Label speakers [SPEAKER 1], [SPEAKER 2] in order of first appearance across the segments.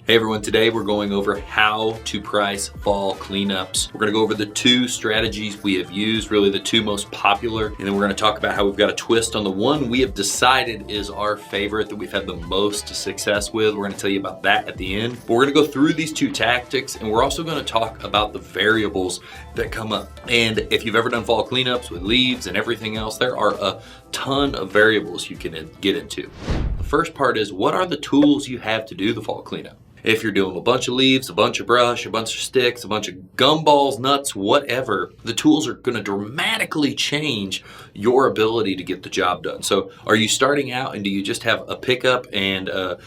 [SPEAKER 1] Hey everyone, today we're going over how to price fall cleanups. We're gonna go over the two strategies we have used, really the two most popular, and then we're gonna talk about how we've got a twist on the one we have decided is our favorite that we've had the most success with. We're gonna tell you about that at the end. But we're gonna go through these two tactics, and we're also gonna talk about the variables that come up. And if you've ever done fall cleanups with leaves and everything else, there are a ton of variables you can get into. The first part is, what are the tools you have to do the fall cleanup? If you're doing a bunch of leaves, a bunch of brush, a bunch of sticks, a bunch of gumballs, nuts, whatever, the tools are going to dramatically change your ability to get the job done. So are you starting out and do you just have a pickup and a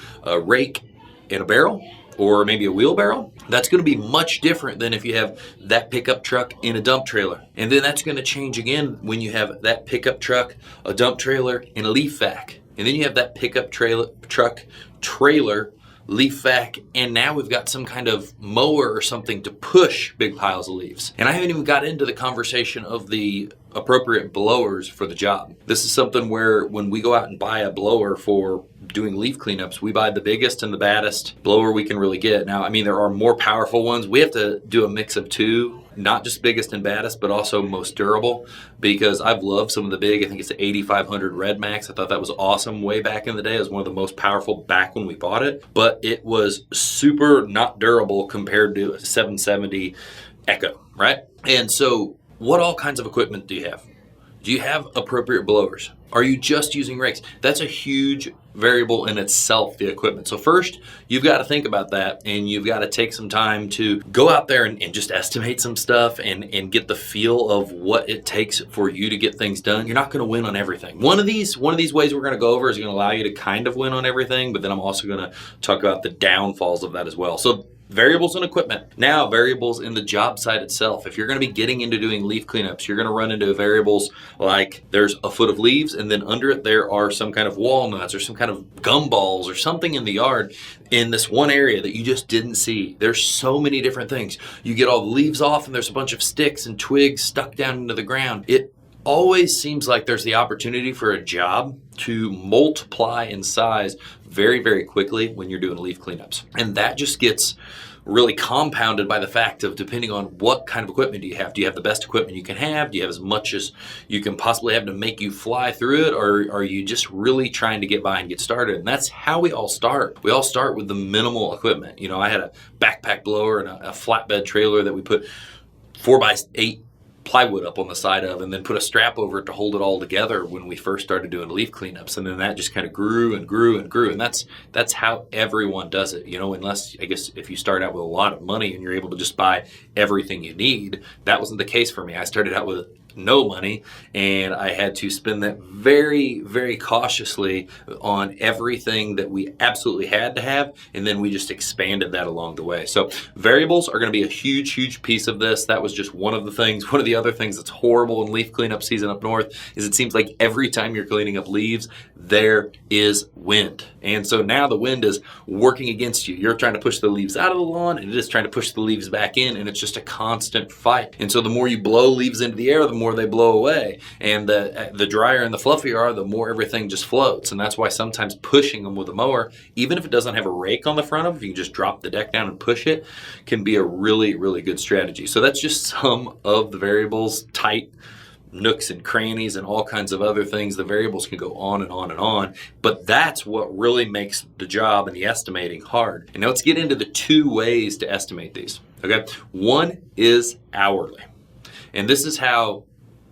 [SPEAKER 1] rake and a barrel? Or maybe a wheelbarrow? That's going to be much different than if you have that pickup truck in a dump trailer. And then that's going to change again when you have that pickup truck, a dump trailer, and a leaf vac. And then you have that pickup truck, trailer, leaf vac, and now we've got some kind of mower or something to push big piles of leaves. And I haven't even got into the conversation of the appropriate blowers for the job. This is something where when we go out and buy a blower for doing leaf cleanups, we buy the biggest and the baddest blower we can really get. Now, I mean, there are more powerful ones. We have to do a mix of two, not just biggest and baddest, but also most durable, because I've loved some of the big. I think it's the 8500 Red Max. I thought that was awesome way back in the day. It was one of the most powerful back when we bought it, but it was super not durable compared to a 770 Echo, right? And so what all kinds of equipment do you have? Do you have appropriate blowers? Are you just using rakes? That's a huge variable in itself, the equipment. So first, you've got to think about that, and you've got to take some time to go out there and just estimate some stuff and get the feel of what it takes for you to get things done. You're not going to win on everything. One of these ways we're going to go over is going to allow you to kind of win on everything, but then I'm also going to talk about the downfalls of that as well. So variables in equipment. Now, variables in the job site itself. If you're going to be getting into doing leaf cleanups, you're going to run into variables like there's a foot of leaves, and then under it there are some kind of walnuts or some kind of gumballs or something in the yard in this one area that you just didn't see. There's so many different things. You get all the leaves off and there's a bunch of sticks and twigs stuck down into the ground. It always seems like there's the opportunity for a job to multiply in size very, very quickly when you're doing leaf cleanups. And that just gets really compounded by the fact of, depending on what kind of equipment do you have. Do you have the best equipment you can have? Do you have as much as you can possibly have to make you fly through it? Or are you just really trying to get by and get started? And that's how we all start. We all start with the minimal equipment. You know, I had a backpack blower and a flatbed trailer that we put 4x8 plywood up on the side of, and then put a strap over it to hold it all together when we first started doing leaf cleanups. And then that just kind of grew and grew and grew. And that's how everyone does it, you know, unless, I guess, if you start out with a lot of money and you're able to just buy everything you need. That wasn't the case for me. I started out with no money, and I had to spend that very, very cautiously on everything that we absolutely had to have, and then we just expanded that along the way. So variables are going to be a huge, huge piece of this. That was just one of the things. One of the other things that's horrible in leaf cleanup season up north is it seems like every time you're cleaning up leaves, there is wind. And so now the wind is working against you. You're trying to push the leaves out of the lawn, and it is trying to push the leaves back in, and it's just a constant fight. And so the more you blow leaves into the air, the more they blow away. And the drier and the fluffier are, the more everything just floats. And that's why sometimes pushing them with a mower, even if it doesn't have a rake on the front of it, if you can just drop the deck down and push it, can be a really, really good strategy. So that's just some of the variables, tight nooks and crannies and all kinds of other things. The variables can go on and on and on, but that's what really makes the job and the estimating hard. And now let's get into the two ways to estimate these. Okay, one is hourly, and this is how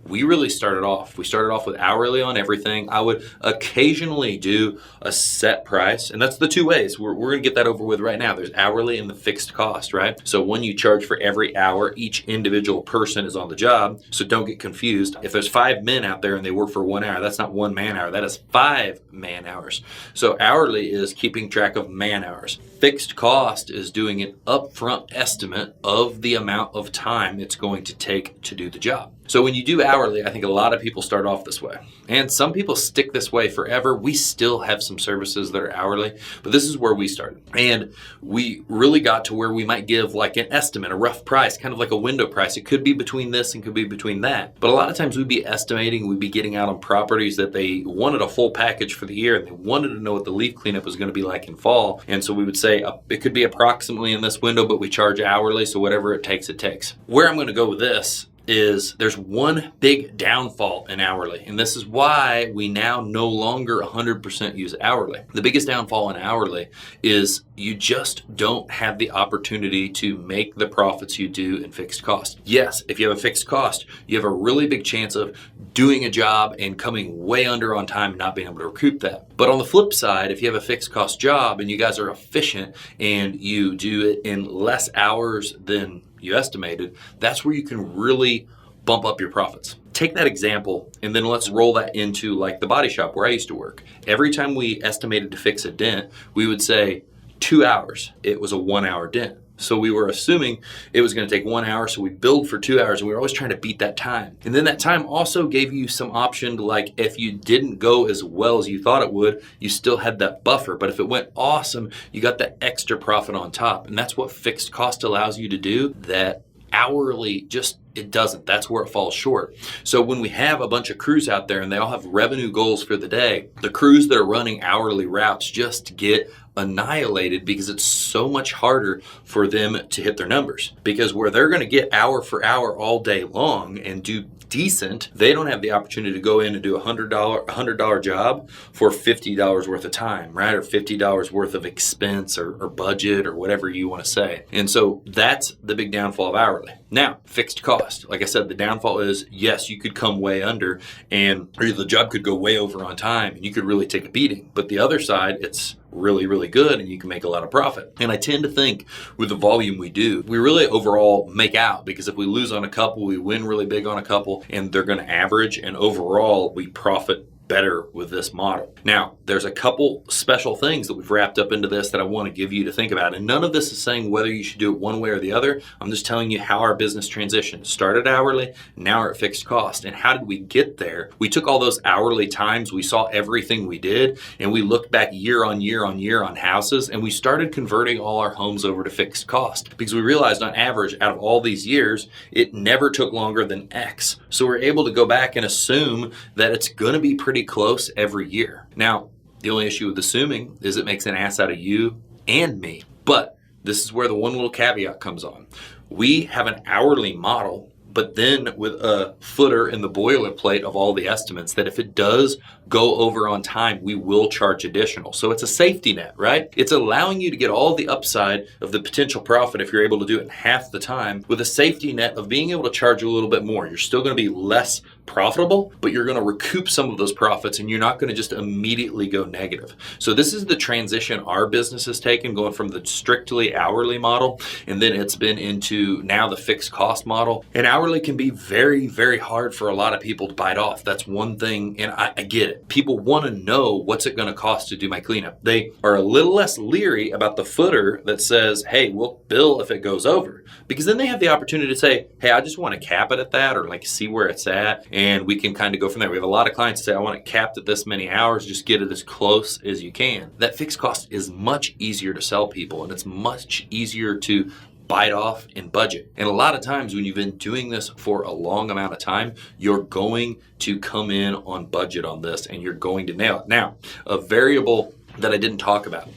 [SPEAKER 1] we really started off. We started off with hourly on everything. I would occasionally do a set price, and that's the two ways. We're going to get that over with right now. There's hourly and the fixed cost, right? So when you charge for every hour, each individual person is on the job, so don't get confused. If there's 5 men out there and they work for 1 hour, that's not 1 man hour, that is 5 man hours. So hourly is keeping track of man hours. Fixed cost is doing an upfront estimate of the amount of time it's going to take to do the job. So when you do hourly, I think a lot of people start off this way. And some people stick this way forever. We still have some services that are hourly, but this is where we started. And we really got to where we might give like an estimate, a rough price, kind of like a window price. It could be between this and could be between that. But a lot of times we'd be estimating, we'd be getting out on properties that they wanted a full package for the year and they wanted to know what the leaf cleanup was going to be like in fall. And so we would say, say it could be approximately in this window, but we charge hourly, so whatever it takes, it takes. Where I'm going to go with this is there's one big downfall in hourly, and this is why we now no longer 100% use hourly. The biggest downfall in hourly is you just don't have the opportunity to make the profits you do in fixed cost. Yes, if you have a fixed cost, you have a really big chance of doing a job and coming way under on time and not being able to recoup that. But on the flip side, if you have a fixed cost job and you guys are efficient and you do it in less hours than you estimated, that's where you can really bump up your profits. Take that example and then let's roll that into like the body shop where I used to work. Every time we estimated to fix a dent, we would say 2 hours. It was a 1 hour dent. So we were assuming it was going to take 1 hour, so we billed for 2 hours, and we were always trying to beat that time. And then that time also gave you some option to, like, if you didn't go as well as you thought it would, you still had that buffer. But if it went awesome, you got that extra profit on top. And that's what fixed cost allows you to do that hourly just it doesn't. That's where it falls short. So when we have a bunch of crews out there and they all have revenue goals for the day, the crews that are running hourly routes just get annihilated because it's so much harder for them to hit their numbers. Because where they're going to get hour for hour all day long and do decent, they don't have the opportunity to go in and do a $100 job for $50 worth of time, right? Or $50 worth of expense or budget or whatever you want to say. And so that's the big downfall of hourly. Now, fixed cost. Like I said, the downfall is, yes, you could come way under or the job could go way over on time and you could really take a beating. But the other side, it's really, really good and you can make a lot of profit. And I tend to think with the volume we do, we really overall make out, because if we lose on a couple, we win really big on a couple and they're going to average, and overall we profit better with this model. Now, there's a couple special things that we've wrapped up into this that I want to give you to think about. And none of this is saying whether you should do it one way or the other. I'm just telling you how our business transitioned. Started hourly, now we're at fixed cost. And how did we get there? We took all those hourly times, we saw everything we did, and we looked back year on year on year on houses, and we started converting all our homes over to fixed cost, because we realized on average out of all these years, it never took longer than X. So we're able to go back and assume that it's going to be pretty close every year. Now, the only issue with assuming is it makes an ass out of you and me. But this is where the one little caveat comes on. We have an hourly model, but then with a footer in the boilerplate of all the estimates that if it does go over on time, we will charge additional. So it's a safety net, right? It's allowing you to get all the upside of the potential profit if you're able to do it in half the time, with a safety net of being able to charge a little bit more. You're still going to be less profitable, but you're going to recoup some of those profits and you're not going to just immediately go negative. So this is the transition our business has taken, going from the strictly hourly model, and then it's been into now the fixed cost model. And hourly can be very, very hard for a lot of people to bite off. That's one thing, and I get it. People want to know what's it going to cost to do my cleanup. They are a little less leery about the footer that says, hey, we'll bill if it goes over, because then they have the opportunity to say, hey, I just want to cap it at that, or like see where it's at, and we can kind of go from there. We have a lot of clients that say, I want it capped at this many hours, just get it as close as you can. That fixed cost is much easier to sell people, and it's much easier to bite off and budget. And a lot of times when you've been doing this for a long amount of time, you're going to come in on budget on this and you're going to nail it. Now, a variable that I didn't talk about,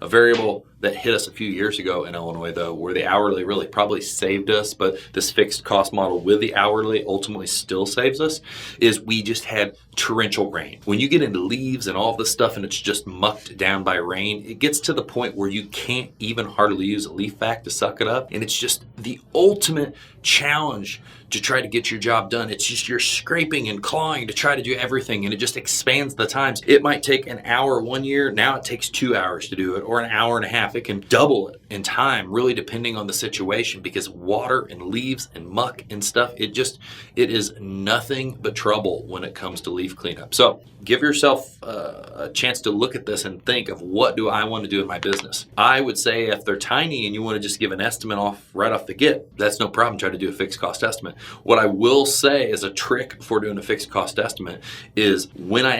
[SPEAKER 1] a variable that hit us a few years ago in Illinois, though, where the hourly really probably saved us, but this fixed cost model with the hourly ultimately still saves us, is we just had torrential rain. When you get into leaves and all this stuff and it's just mucked down by rain, it gets to the point where you can't even hardly use a leaf vac to suck it up. And it's just the ultimate challenge to try to get your job done. It's just you're scraping and clawing to try to do everything, and it just expands the times. It might take an hour one year, now it takes 2 hours to do it, or an hour and a half. It can double it in time, really depending on the situation, because water and leaves and muck and stuff, it is nothing but trouble when it comes to leaf cleanup. So give yourself a chance to look at this and think of, what do I want to do in my business? I would say if they're tiny and you want to just give an estimate right off the get, that's no problem. Try to do a fixed cost estimate. What I will say is a trick for doing a fixed cost estimate is when I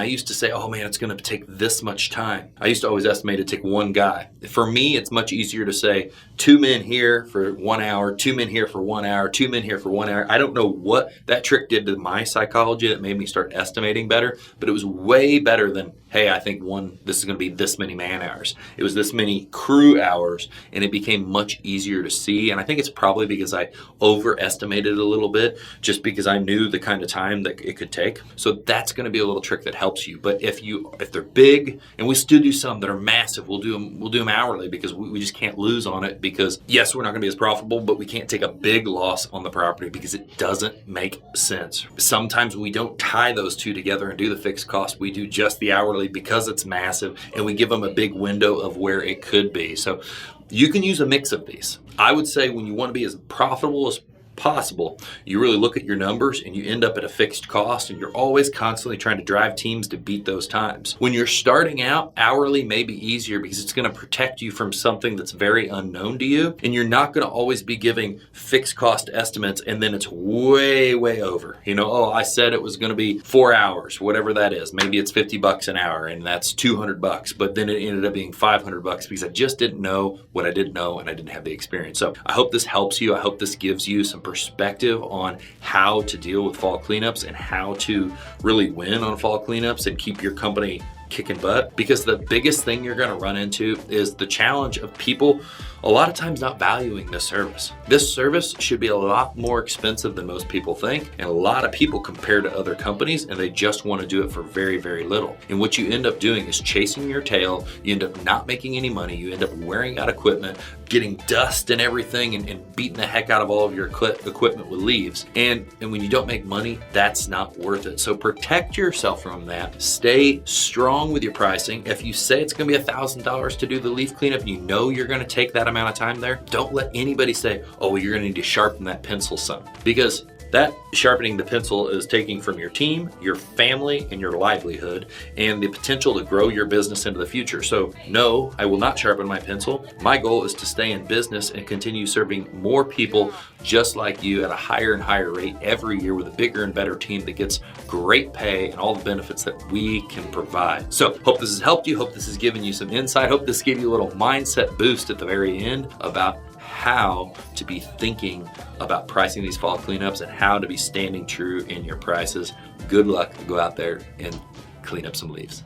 [SPEAKER 1] used to say, oh man, it's going to take this much time. I used to always estimate it take one guy. For me, it's much easier to say 2 men here for 1 hour, 2 men here for 1 hour, 2 men here for 1 hour. I don't know what that trick did to my psychology that made me start estimating better, but it was way better than, hey, I think this is going to be this many man hours. It was this many crew hours, and it became much easier to see. And I think it's probably because I overestimated a little bit, just because I knew the kind of time that it could take. So that's going to be a little trick that helps you. But if they're big, and we still do some that are massive, we'll do them hourly, because we just can't lose on it, because yes, we're not going to be as profitable, but we can't take a big loss on the property because it doesn't make sense. Sometimes we don't tie those two together and do the fixed cost. We do just the hourly because it's massive, and we give them a big window of where it could be. So you can use a mix of these. I would say when you want to be as profitable as possible, you really look at your numbers and you end up at a fixed cost, and you're always constantly trying to drive teams to beat those times. When you're starting out, hourly may be easier because it's going to protect you from something that's very unknown to you, and you're not going to always be giving fixed cost estimates and then it's way over. Oh, I said it was going to be 4 hours, whatever that is. Maybe it's $50 an hour and that's $200, but then it ended up being $500 because I just didn't know what I didn't know and I didn't have the experience. So I hope this helps you. I hope this gives you some perspective on how to deal with fall cleanups and how to really win on fall cleanups and keep your company kicking butt. Because the biggest thing you're going to run into is the challenge of people a lot of times not valuing this service. This service should be a lot more expensive than most people think, and a lot of people compare to other companies and they just want to do it for very little. And what you end up doing is chasing your tail. You end up not making any money. You end up wearing out equipment, getting dust and everything, and beating the heck out of all of your equipment with leaves. And when you don't make money, that's not worth it. So protect yourself from that. Stay strong with your pricing. If you say it's going to be $1,000 to do the leaf cleanup and you know you're going to take that amount of time there, don't let anybody say, oh, well, you're going to need to sharpen that pencil some, because that sharpening the pencil is taking from your team, your family, and your livelihood, and the potential to grow your business into the future. So no, I will not sharpen my pencil. My goal is to stay in business and continue serving more people just like you at a higher and higher rate every year with a bigger and better team that gets great pay and all the benefits that we can provide. So hope this has helped you. Hope this has given you some insight. Hope this gave you a little mindset boost at the very end about how to be thinking about pricing these fall cleanups and how to be standing true in your prices. Good luck. Go out there and clean up some leaves.